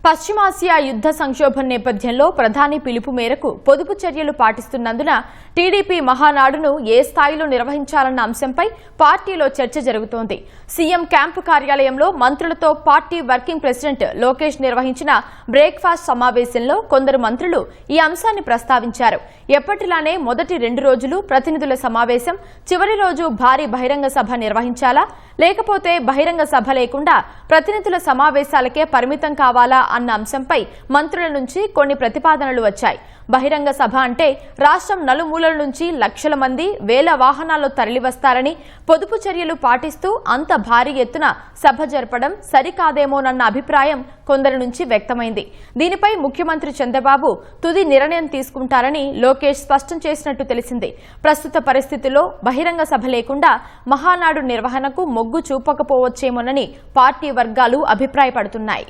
పశ్చిమాసియా యుద్ధ సంక్షోభం నేపథ్యంలో ప్రధాని పిలుపు మేరకు పొదుపు చర్యలు పాటిస్తున్నందున టీడీపీ మహానాడును ఏ స్థాయిలో నిర్వహించాలన్న అంశంపై పార్టీలో చర్చ జరుగుతోంది. సీఎం క్యాంపు కార్యాలయంలో మంత్రులతో పార్టీ వర్కింగ్ ప్రెసిడెంట్ లోకేష్ నిర్వహించిన బ్రేక్ఫాస్ట్ సమావేశంలో కొందరు మంత్రులు ఈ అంశాన్ని ప్రస్తావించారు. ఎప్పటిలానే మొదటి 2 రోజులు ప్రతినిధుల సమావేశం, చివరి రోజు భారీ బహిరంగ సభ నిర్వహించాలా, లేకపోతే బహిరంగ సభ లేకుండా ప్రతినిధుల సమావేశాలకే పరిమితం కావాలా అన్న అంశంపై మంత్రుల నుంచి కొన్ని ప్రతిపాదనలు వచ్చాయి. బహిరంగ సభ అంటే రాష్ట్రం నలుమూలల నుంచి లక్షల మంది వేల వాహనాల్లో తరలివస్తారని, పొదుపు చర్యలు పాటిస్తూ అంత భారీ ఎత్తున సభ జరపడం సరికాదేమోనన్న అభిప్రాయం కొందరి నుంచి వ్యక్తమైంది. దీనిపై ముఖ్యమంత్రి చంద్రబాబు తుది నిర్ణయం తీసుకుంటారని లోకేష్ స్పష్టం చేసినట్టు తెలిసింది. ప్రస్తుత పరిస్థితుల్లో బహిరంగ సభ లేకుండా మహానాడు నిర్వహణకు మొగ్గు చూపకపోవచ్చేమోనని పార్టీ వర్గాలు అభిప్రాయపడుతున్నాయి.